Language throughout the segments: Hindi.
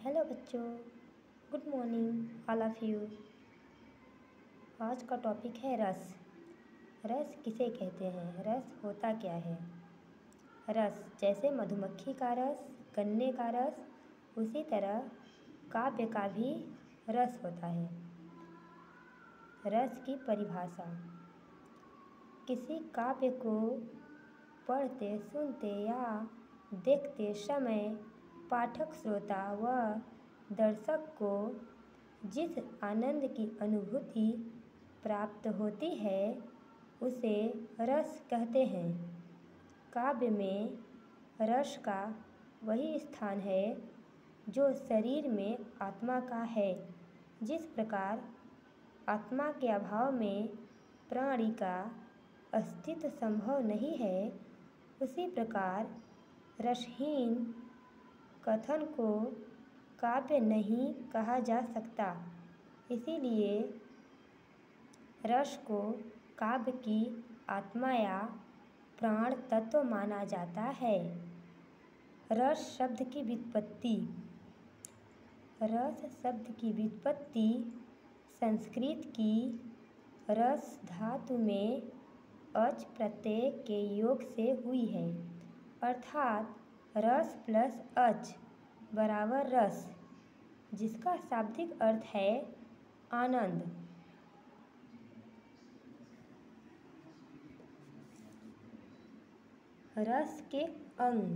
हेलो बच्चों, good morning all of you. आज का टॉपिक है रस। रस किसे कहते हैं? रस होता क्या है? रस जैसे मधुमक्खी का रस, गन्ने का रस, उसी तरह काव्य का भी रस होता है। रस की परिभाषा: किसी काव्य को पढ़ते, सुनते या देखते समय पाठक, श्रोता व दर्शक को जिस आनंद की अनुभूति प्राप्त होती है उसे रस कहते हैं। काव्य में रस का वही स्थान है जो शरीर में आत्मा का है। जिस प्रकार आत्मा के अभाव में प्राणी का अस्तित्व संभव नहीं है, उसी प्रकार रसहीन कथन को काव्य नहीं कहा जा सकता। इसीलिए रस को काव्य की आत्मा या प्राण तत्व माना जाता है। रस शब्द की व्युत्पत्ति: रस शब्द की व्युत्पत्ति संस्कृत की रस धातु में अच प्रत्यय के योग से हुई है, अर्थात रस प्लस अच बराबर रस, जिसका शाब्दिक अर्थ है आनंद। रस के अंग: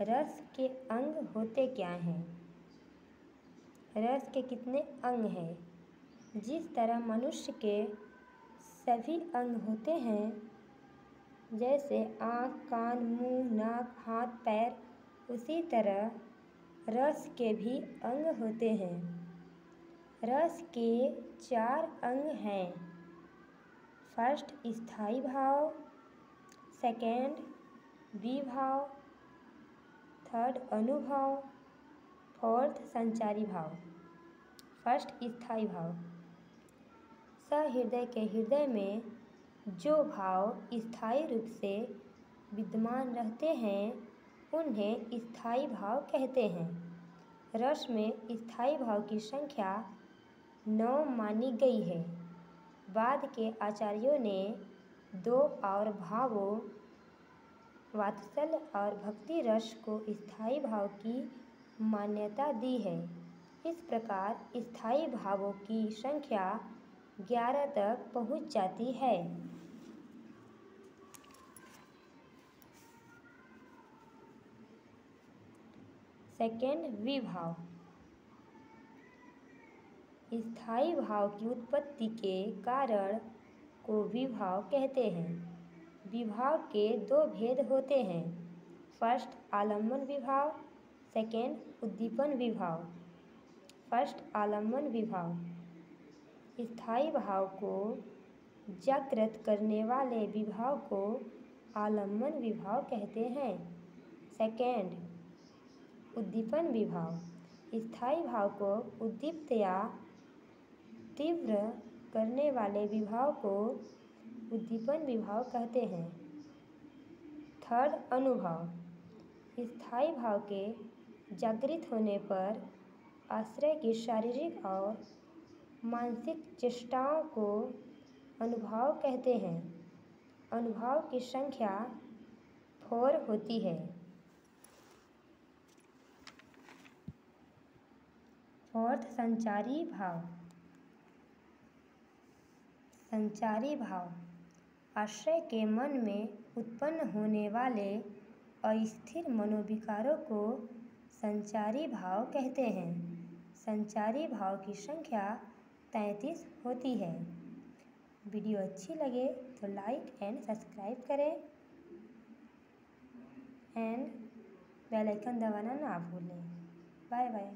रस के अंग होते क्या हैं? रस के कितने अंग हैं? जिस तरह मनुष्य के सभी अंग होते हैं, जैसे आँख, कान, मुँह, नाक, हाथ, पैर, उसी तरह रस के भी अंग होते हैं। रस के 4 अंग हैं: फर्स्ट स्थायी भाव, सेकेंड विभाव, थर्ड अनुभव, फोर्थ संचारी भाव। फर्स्ट स्थायी भाव: सहृदय के हृदय में जो भाव स्थायी रूप से विद्यमान रहते हैं उन्हें स्थायी भाव कहते हैं। रस में स्थायी भाव की संख्या 9 मानी गई है। बाद के आचार्यों ने 2 और भावों वात्सल्य और भक्ति रस को स्थायी भाव की मान्यता दी है। इस प्रकार स्थायी भावों की संख्या 11 तक पहुँच जाती है। सेकेंड विभाव: स्थायी भाव की उत्पत्ति के कारण को विभाव कहते हैं। विभाव के 2 भेद होते हैं: फर्स्ट आलम्बन विभाव, सेकेंड उद्दीपन विभाव। फर्स्ट आलम्बन विभाव: स्थायी भाव को जागृत करने वाले विभाव को आलम्बन विभाव कहते हैं। सेकेंड उद्दीपन विभाव: स्थायी भाव को उद्दीप्त या तीव्र करने वाले विभाव को उद्दीपन विभाव कहते हैं। थर्ड अनुभव: स्थायी भाव के जागृत होने पर आश्रय की शारीरिक और मानसिक चेष्टाओं को अनुभव कहते हैं। अनुभव की संख्या 4 होती है। फोर्थ संचारी भाव: संचारी भाव आश्रय के मन में उत्पन्न होने वाले अस्थिर मनोविकारों को संचारी भाव कहते हैं। संचारी भाव की संख्या 33 होती है। वीडियो अच्छी लगे तो लाइक एंड सब्सक्राइब करें एंड बेल आइकन दबाना ना भूलें। Bye bye.